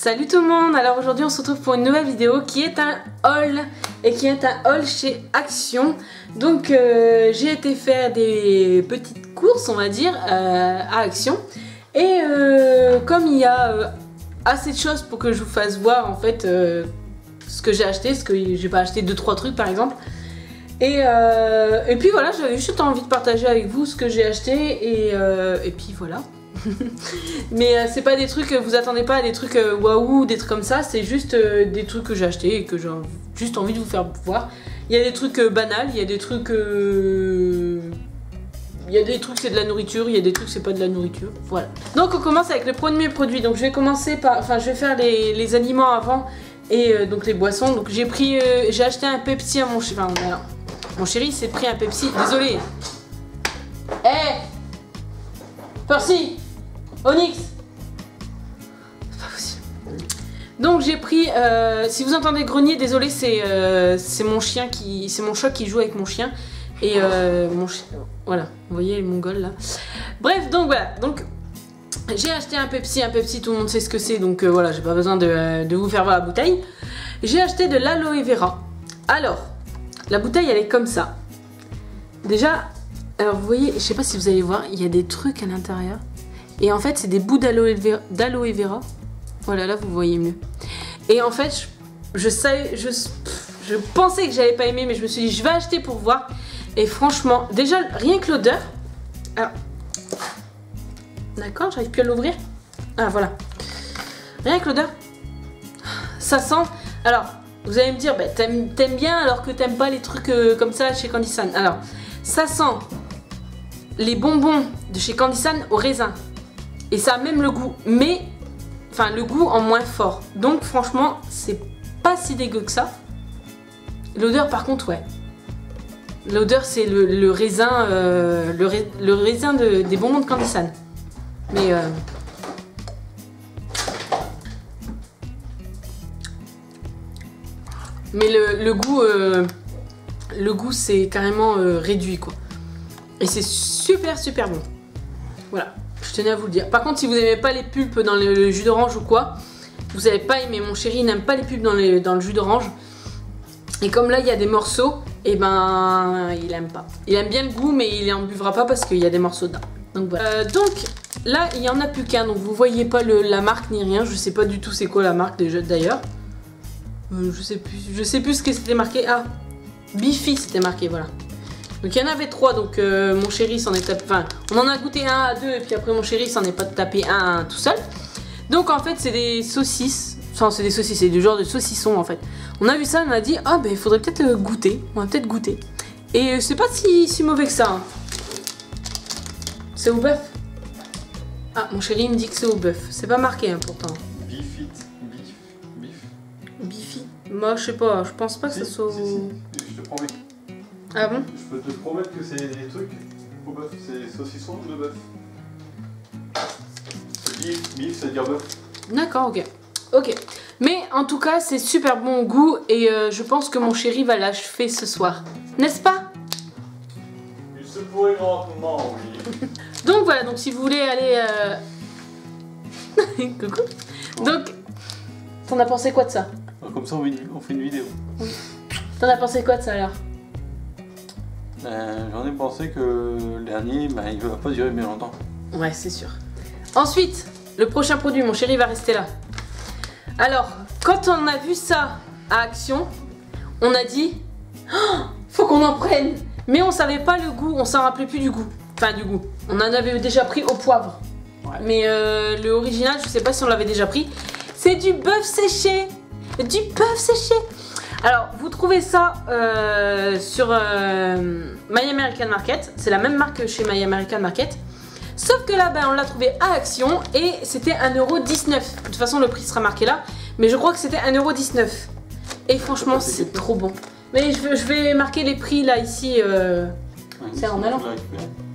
Salut tout le monde. Alors aujourd'hui on se retrouve pour une nouvelle vidéo qui est un haul et qui est un haul chez Action. Donc j'ai été faire des petites courses on va dire à Action et comme il y a assez de choses pour que je vous fasse voir en fait ce que j'ai acheté, ce que j'ai pas acheté 2-3 trucs par exemple. Et puis voilà, j'avais juste envie de partager avec vous ce que j'ai acheté et puis voilà. Mais c'est pas des trucs, vous attendez pas à des trucs waouh, des trucs comme ça, c'est juste des trucs que j'ai acheté et que j'ai juste envie de vous faire voir. Il y a des trucs banals, il y a des trucs c'est de la nourriture, il y a des trucs c'est pas de la nourriture, voilà. Donc on commence avec le premier produit, donc je vais commencer par, enfin je vais faire les aliments avant et donc les boissons. Donc j'ai acheté un Pepsi à mon chéri, enfin alors, mon chéri s'est pris un Pepsi, désolé. Percy, Onyx, c'est pas possible. Donc j'ai pris, si vous entendez grogner, désolé, c'est mon chien c'est mon chat qui joue avec mon chien et voilà, vous voyez le mongol là. Bref, donc voilà, donc j'ai acheté un Pepsi, tout le monde sait ce que c'est, donc voilà, j'ai pas besoin de vous faire voir la bouteille. J'ai acheté de l'aloe vera. Alors, la bouteille elle est comme ça. Déjà, alors vous voyez, je sais pas si vous allez voir, il y a des trucs à l'intérieur. Et en fait, c'est des bouts d'aloe vera. Voilà, là, vous voyez mieux. Et en fait, je pensais que j'allais pas aimer, mais je me suis dit, je vais acheter pour voir. Et franchement, déjà, rien que l'odeur... Alors, d'accord, j'arrive plus à l'ouvrir. Ah, voilà. Rien que l'odeur, ça sent... Alors, vous allez me dire, bah, t'aimes bien alors que t'aimes pas les trucs comme ça chez Candy San. Alors, ça sent les bonbons de chez Candy San au raisin. Et ça a même le goût, mais enfin le goût en moins fort. Donc franchement, c'est pas si dégueu que ça. L'odeur par contre, ouais. L'odeur c'est le raisin, le raisin des bonbons de Candy San. Mais le goût c'est carrément réduit quoi. Et c'est super bon. Voilà. Je tenais à vous le dire. Par contre, si vous n'aimez pas les pulpes dans le jus d'orange ou quoi, vous n'allez pas aimer. Mon chéri n'aime pas les pulpes dans le jus d'orange. Et comme là, il y a des morceaux, et ben, il aime pas. Il aime bien le goût, mais il en buvra pas parce qu'il y a des morceaux dedans. Donc voilà. Donc là, il y en a plus qu'un. Donc vous voyez pas la marque ni rien. Je sais pas du tout c'est quoi la marque déjà d'ailleurs. Je sais plus ce que c'était marqué. Ah, Bifi c'était marqué, voilà. Donc il y en avait 3, donc mon chéri s'en est tapé, enfin on en a goûté un à 2 et puis après mon chéri s'en est pas tapé un tout seul. Donc en fait c'est des saucisses, enfin c'est des saucisses, c'est du genre de saucisson en fait. On a vu ça, on a dit ah ben il faudrait peut-être goûter, on va peut-être goûter. Et c'est pas si mauvais que ça. Hein. C'est au bœuf. Ah mon chéri me dit que c'est au bœuf, c'est pas marqué hein, pourtant. Beef. Bifi. Moi je sais pas, je pense pas que ça soit au... Si, je te promets. Ah bon? Je peux te promettre que c'est des trucs au bœuf, c'est saucisson de bœuf. Beef, c'est dire bœuf. D'accord, ok. Mais en tout cas, c'est super bon au goût et je pense que mon chéri va l'achever ce soir. N'est-ce pas? Il se pourrait grandement, oui. Donc voilà, donc si vous voulez aller... Coucou. Donc, t'en as pensé quoi de ça? Comme ça, on fait une vidéo. Oui. T'en as pensé quoi de ça alors? J'en ai pensé que le dernier, bah, il va pas durer bien longtemps. Ouais, c'est sûr. Ensuite, le prochain produit, mon chéri va rester là. Alors, quand on a vu ça à Action, on a dit oh, faut qu'on en prenne. Mais on savait pas le goût, on s'en rappelait plus du goût. Enfin, du goût. On en avait déjà pris au poivre. Ouais. Mais le original, je sais pas si on l'avait déjà pris. C'est du bœuf séché. Du bœuf séché. Alors, vous trouvez ça sur My American Market. C'est la même marque que chez My American Market. Sauf que là, ben, on l'a trouvé à Action et c'était 1,19 €. De toute façon, le prix sera marqué là. Mais je crois que c'était 1,19 €. Et franchement, c'est trop bon. Mais je vais marquer les prix là, ici. C'est en allant.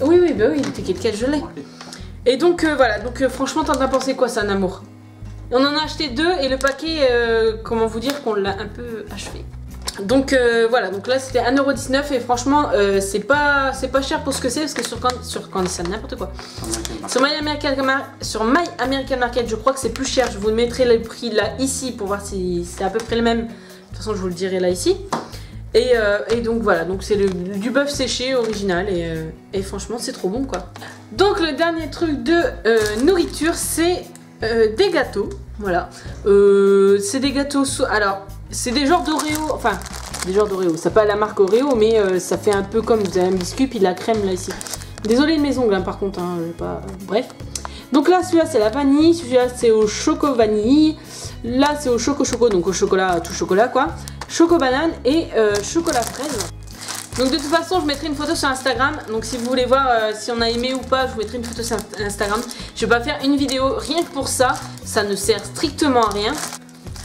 Oui, bah oui, t'inquiète qu'elle, je l'ai. Et donc, voilà. Donc, franchement, t'en as pensé quoi, ça, un amour? On en a acheté 2 et le paquet, comment vous dire qu'on l'a un peu achevé. Donc voilà, donc là c'était 1,19€ et franchement c'est pas cher pour ce que c'est parce que sur Candysan, n'importe quoi. Sur My American Market, je crois que c'est plus cher. Je vous mettrai le prix là ici pour voir si c'est à peu près le même. De toute façon je vous le dirai là ici. Et donc voilà, donc c'est du bœuf séché original et franchement c'est trop bon quoi. Donc le dernier truc de nourriture c'est des gâteaux. Voilà, c'est des gâteaux, alors c'est des genres d'Oreo, enfin des genres d'Oreo, ça pas la marque Oreo mais ça fait un peu comme vous avez un biscuit puis de la crème là ici. Désolé de mes ongles hein, par contre, hein, pas... bref. Donc là celui-là c'est la vanille, celui-là c'est au choco vanille, là c'est au choco donc au chocolat, tout chocolat quoi, choco banane et chocolat fraise. Donc de toute façon je mettrai une photo sur Instagram, donc si vous voulez voir si on a aimé ou pas, je vous mettrai une photo sur Instagram. Je vais pas faire une vidéo rien que pour ça, ça ne sert strictement à rien.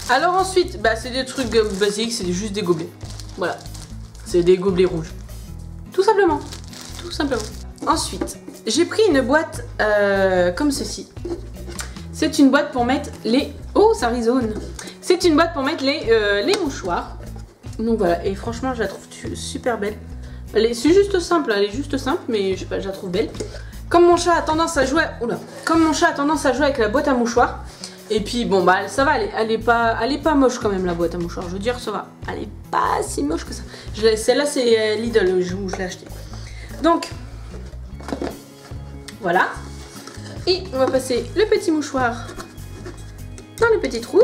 Alors ensuite, bah, c'est des trucs basiques, c'est juste des gobelets. Voilà, c'est des gobelets rouges. Tout simplement, tout simplement. Ensuite, j'ai pris une boîte comme ceci. C'est une boîte pour mettre les... Oh, ça résonne. C'est une boîte pour mettre les mouchoirs. Donc voilà, et franchement je la trouve super belle. C'est juste simple, elle est juste simple, mais je sais pas, je la trouve belle. Comme mon chat a tendance à jouer, avec la boîte à mouchoirs. Et puis bon bah ça va, elle est pas moche quand même la boîte à mouchoirs. Je veux dire ça va, elle est pas si moche que ça. Celle-là c'est Lidl où je l'ai acheté. Donc voilà. Et on va passer le petit mouchoir dans le petit trou.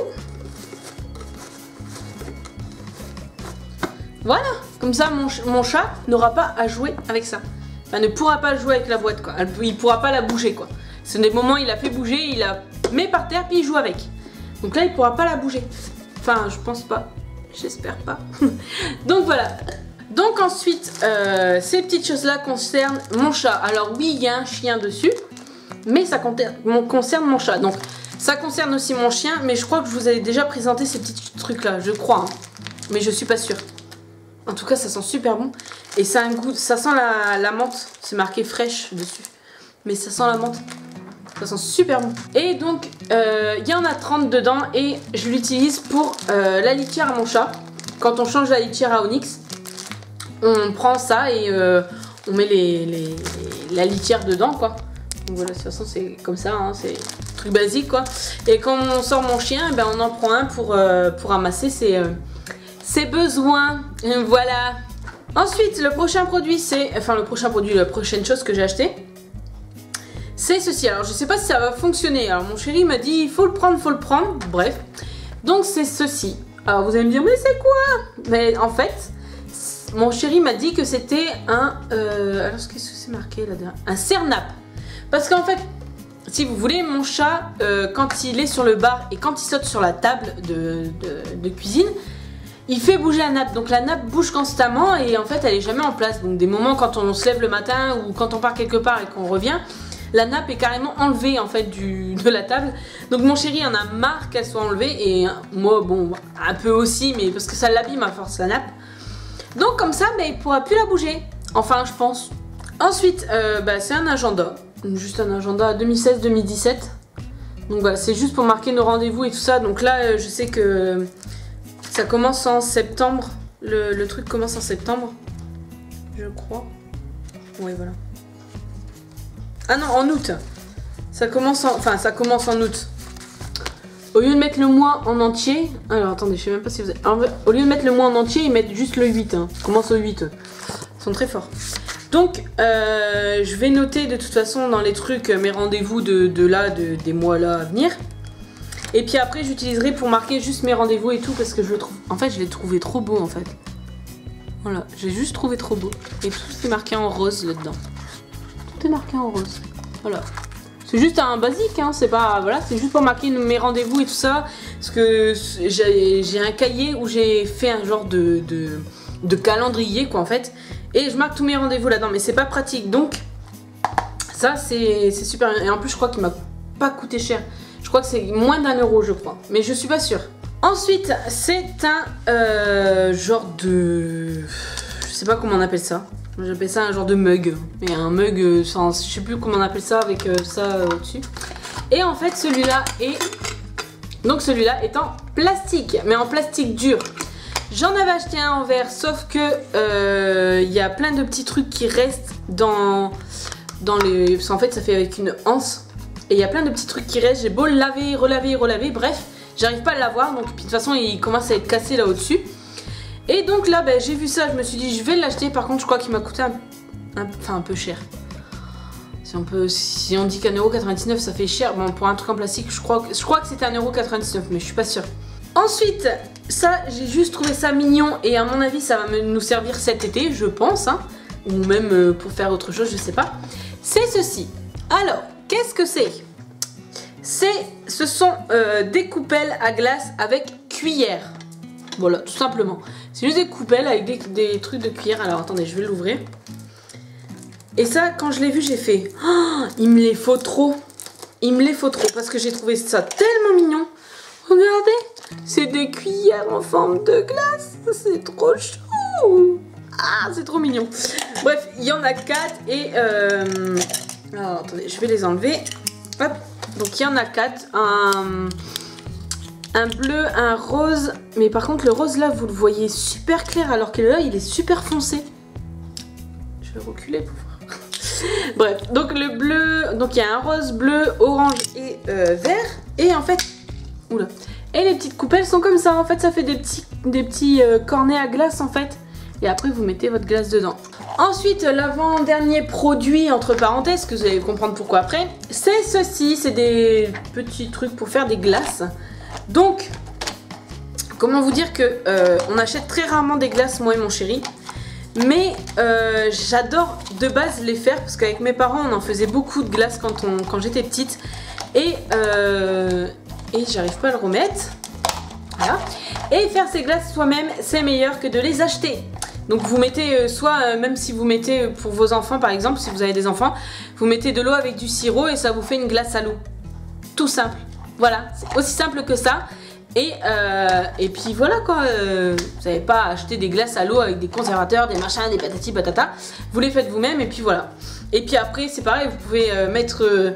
Voilà, comme ça mon chat n'aura pas à jouer avec ça. Enfin, ne pourra pas jouer avec la boîte quoi. Il pourra pas la bouger quoi. C'est des moments il la fait bouger, il la met par terre puis il joue avec. Donc là il pourra pas la bouger. Enfin je pense pas, j'espère pas. Donc voilà. Donc ensuite ces petites choses là concernent mon chat. Alors oui il y a un chien dessus, mais ça concerne mon chat. Donc ça concerne aussi mon chien, mais je crois que je vous avais déjà présenté ces petits trucs là, je crois. Hein. Mais je suis pas sûre. En tout cas, ça sent super bon. Et ça a un goût, ça sent la menthe. C'est marqué fraîche dessus. Mais ça sent la menthe. Ça sent super bon. Et donc, il y en a 30 dedans. Et je l'utilise pour la litière à mon chat. Quand on change la litière à Onyx, on prend ça et on met la litière dedans, quoi. Donc voilà, de toute façon, c'est comme ça. Hein, c'est un truc basique, quoi. Et quand on sort mon chien, ben, on en prend un pour ramasser ses besoins, voilà. Ensuite, le prochain produit, la prochaine chose que j'ai acheté, c'est ceci. Alors, je sais pas si ça va fonctionner. Alors, mon chéri m'a dit, il faut le prendre, bref. Donc, c'est ceci. Alors, vous allez me dire, mais c'est quoi? Mais en fait, mon chéri m'a dit que c'était un... alors, qu'est-ce que c'est marqué là-dedans? Un Cernap. Parce qu'en fait, si vous voulez, mon chat, quand il est sur le bar et quand il saute sur la table de cuisine, il fait bouger la nappe, donc la nappe bouge constamment et en fait elle est jamais en place. Donc des moments quand on se lève le matin ou quand on part quelque part et qu'on revient, la nappe est carrément enlevée en fait de la table. Donc mon chéri en a marre qu'elle soit enlevée et moi bon un peu aussi, mais parce que ça l'abîme à force la nappe. Donc comme ça il pourra plus la bouger, enfin je pense. Ensuite c'est un agenda, juste un agenda 2016-2017. Donc voilà, c'est juste pour marquer nos rendez-vous et tout ça. Donc là je sais que ça commence en septembre, le truc commence en septembre, je crois. Oui, voilà. Ah non, en août. Ça commence en août. Au lieu de mettre le mois en entier, alors attendez, je sais même pas si vous avez... Au lieu de mettre le mois en entier, ils mettent juste le 8. Hein. Ça commence au 8. Ils sont très forts. Donc, je vais noter de toute façon dans les trucs mes rendez-vous des mois là à venir. Et puis après j'utiliserai pour marquer juste mes rendez-vous et tout parce que je le trouve... En fait je l'ai trouvé trop beau en fait. Voilà, j'ai juste trouvé trop beau. Et tout est marqué en rose là-dedans. Tout est marqué en rose. Voilà. C'est juste un basique, hein, c'est pas... Voilà, c'est juste pour marquer mes rendez-vous et tout ça. Parce que j'ai un cahier où j'ai fait un genre de calendrier quoi en fait. Et je marque tous mes rendez-vous là-dedans. Mais c'est pas pratique donc... Ça c'est super bien. Et en plus je crois qu'il m'a pas coûté cher. Je crois que c'est moins d'1 €, je crois. Mais je suis pas sûre. Ensuite, c'est un genre de... Je sais pas comment on appelle ça. J'appelle ça un genre de mug. Mais un mug, sans... je sais plus comment on appelle ça avec ça au-dessus. Et en fait, celui-là est... Donc celui-là est en plastique. Mais en plastique dur. J'en avais acheté un en vert, sauf que il y a plein de petits trucs qui restent dans les... Parce qu'en fait ça fait avec une anse. Et il y a plein de petits trucs qui restent, j'ai beau le laver, relaver, bref, j'arrive pas à l'avoir. Donc puis de toute façon il commence à être cassé là au-dessus. Et donc là j'ai vu ça, je me suis dit je vais l'acheter. Par contre je crois qu'il m'a coûté un peu cher. Si on dit qu'1,99€ ça fait cher, bon pour un truc en plastique je crois que c'était 1,99€, mais je suis pas sûre. Ensuite, ça j'ai juste trouvé ça mignon et à mon avis ça va nous servir cet été, je pense, hein, ou même pour faire autre chose, je sais pas. C'est ceci. Alors, qu'est-ce que c'est? Ce sont des coupelles à glace avec cuillère. Voilà, tout simplement. C'est juste des coupelles avec des trucs de cuillère. Alors attendez, je vais l'ouvrir. Et ça, quand je l'ai vu, j'ai fait oh, il me les faut trop. Il me les faut trop parce que j'ai trouvé ça tellement mignon. Regardez, c'est des cuillères en forme de glace. C'est trop chou. Ah, c'est trop mignon. Bref, il y en a 4 et... Alors, attendez, je vais les enlever. Hop. Donc, il y en a 4. Un bleu, un rose. Mais par contre, le rose, là, vous le voyez super clair alors que là, il est super foncé. Je vais reculer pour voir. Bref, donc le bleu, donc il y a un rose, bleu, orange et vert. Et en fait, oula. Et les petites coupelles sont comme ça. En fait, ça fait des petits cornets à glace en fait. Et après, vous mettez votre glace dedans. Ensuite, l'avant-dernier produit, entre parenthèses, que vous allez comprendre pourquoi après, c'est ceci. C'est des petits trucs pour faire des glaces. Donc, comment vous dire que on achète très rarement des glaces, moi et mon chéri. Mais j'adore de base les faire parce qu'avec mes parents on en faisait beaucoup de glace quand j'étais petite et j'arrive pas à le remettre. Voilà. Et faire ces glaces soi-même c'est meilleur que de les acheter. Donc vous mettez même si vous mettez pour vos enfants par exemple, si vous avez des enfants, vous mettez de l'eau avec du sirop et ça vous fait une glace à l'eau. Tout simple. Voilà, c'est aussi simple que ça. Et puis voilà quoi, vous n'avez pas à acheter des glaces à l'eau avec des conservateurs, des machins, des patati patata. Vous les faites vous-même et puis voilà. Et puis après c'est pareil, vous pouvez mettre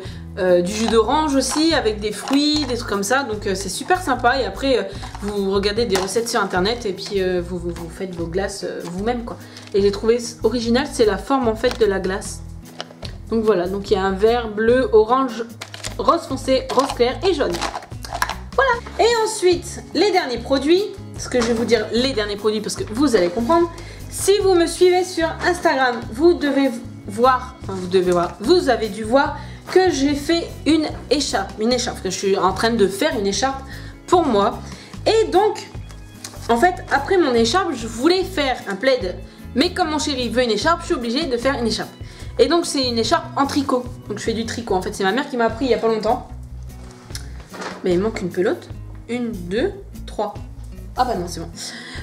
du jus d'orange aussi avec des fruits, des trucs comme ça. Donc c'est super sympa et après vous regardez des recettes sur internet et puis vous faites vos glaces vous-même quoi. Et j'ai trouvé original, c'est la forme en fait de la glace. Donc voilà, donc il y a un vert, bleu, orange, rose foncé, rose clair et jaune. Voilà. Et ensuite, les derniers produits, ce que je vais vous dire les derniers produits parce que vous allez comprendre. Si vous me suivez sur Instagram, vous avez dû voir que j'ai fait une écharpe, que je suis en train de faire une écharpe pour moi. Et donc, en fait, après mon écharpe, je voulais faire un plaid, mais comme mon chéri veut une écharpe, je suis obligée de faire une écharpe. Et donc, c'est une écharpe en tricot. Donc, je fais du tricot. En fait, c'est ma mère qui m'a appris il y a pas longtemps. Mais il manque une pelote. 1, 2, 3. Ah bah non, c'est bon.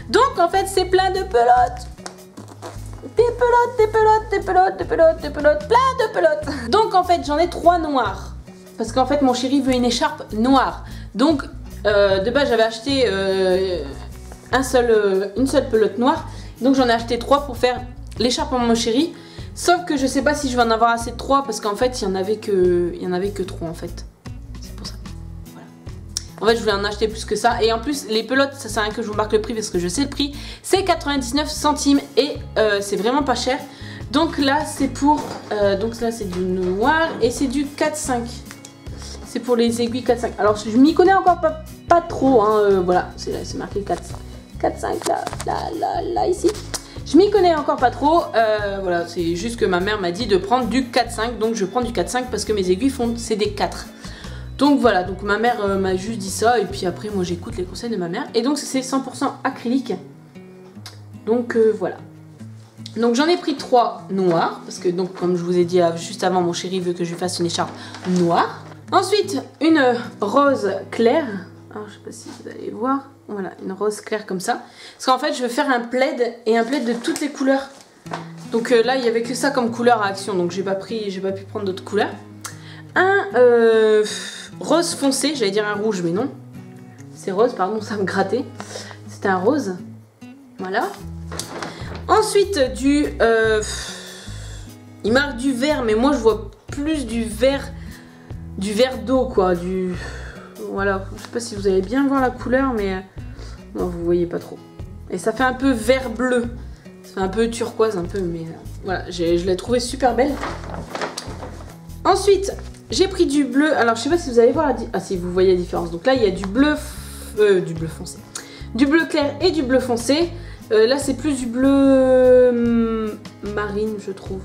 Donc en fait, c'est plein de pelotes. Des pelotes, plein de pelotes. Donc en fait, j'en ai 3 noires. Parce qu'en fait, mon chéri veut une écharpe noire. Donc, de base, j'avais acheté une seule pelote noire. Donc j'en ai acheté 3 pour faire l'écharpe pour mon chéri. Sauf que je sais pas si je vais en avoir assez de 3 parce qu'en fait, il y en avait que 3 en fait. En fait, je voulais en acheter plus que ça. Et en plus, les pelotes, ça sert à rien que je vous marque le prix parce que je sais le prix. C'est 99 centimes et c'est vraiment pas cher. Donc là, c'est pour... donc là, c'est du noir et c'est du 4,5. C'est pour les aiguilles 4,5. Alors, je m'y connais encore pas trop. Hein, voilà, c'est marqué 4,5 là, ici. Je m'y connais encore pas trop. Voilà, c'est juste que ma mère m'a dit de prendre du 4,5. Donc, je prends du 4,5 parce que mes aiguilles c'est des 4. Donc voilà, donc ma mère m'a juste dit ça et puis après moi j'écoute les conseils de ma mère. Et donc c'est 100% acrylique. Donc voilà. Donc j'en ai pris 3 noirs parce que donc comme je vous ai dit juste avant, mon chéri veut que je lui fasse une écharpe noire. Ensuite une rose claire. Alors je sais pas si vous allez voir. Voilà, une rose claire comme ça. Parce qu'en fait je veux faire un plaid et un plaid de toutes les couleurs. Donc là il n'y avait que ça comme couleur à Action, donc j'ai pas pu prendre d'autres couleurs. Un rose foncé, j'allais dire un rouge mais non. C'est rose, pardon, ça me grattait. C'est un rose. Voilà. Ensuite il marque du vert mais moi je vois plus du vert d'eau quoi. Voilà, je sais pas si vous allez bien voir la couleur mais non, vous voyez pas trop. Et ça fait un peu vert bleu. Ça fait un peu turquoise un peu, mais voilà, je l'ai trouvée super belle. Ensuite, j'ai pris du bleu. Alors je sais pas si vous allez voir ah si vous voyez la différence. Donc là il y a du bleu foncé. Du bleu clair et du bleu foncé. Là c'est plus du bleu marine je trouve.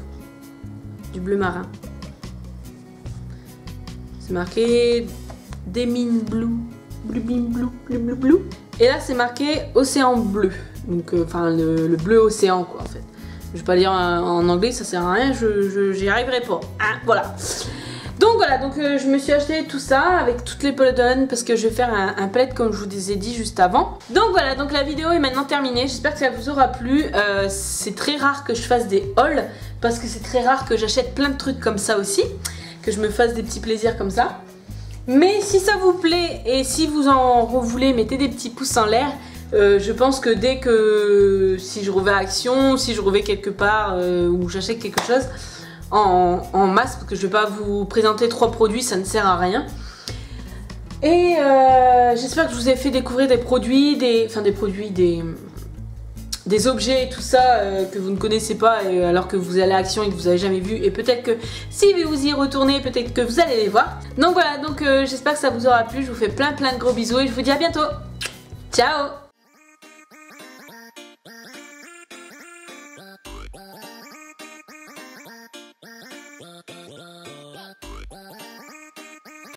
Du bleu marin. C'est marqué Demine Blue. Blue. Et là c'est marqué Océan Bleu. Donc enfin le bleu océan quoi en fait. Je vais pas lire en anglais, ça sert à rien, j'y arriverai pas. Hein, voilà. Donc voilà, donc je me suis acheté tout ça avec toutes les palettes parce que je vais faire un palette comme je vous ai dit juste avant. Donc voilà, donc la vidéo est maintenant terminée. J'espère que ça vous aura plu. C'est très rare que je fasse des hauls parce que c'est très rare que j'achète plein de trucs comme ça aussi. Que je me fasse des petits plaisirs comme ça. Mais si ça vous plaît et si vous en voulez, mettez des petits pouces en l'air. Je pense que dès que si je revais à Action, si je revais quelque part ou j'achète quelque chose en masse, parce que je vais pas vous présenter 3 produits, ça ne sert à rien. Et j'espère que je vous ai fait découvrir des produits, des objets et tout ça que vous ne connaissez pas alors que vous allez à Action et que vous n'avez jamais vu. Et peut-être que si vous y retournez, peut-être que vous allez les voir. Donc voilà, donc j'espère que ça vous aura plu. Je vous fais plein de gros bisous et je vous dis à bientôt. Ciao!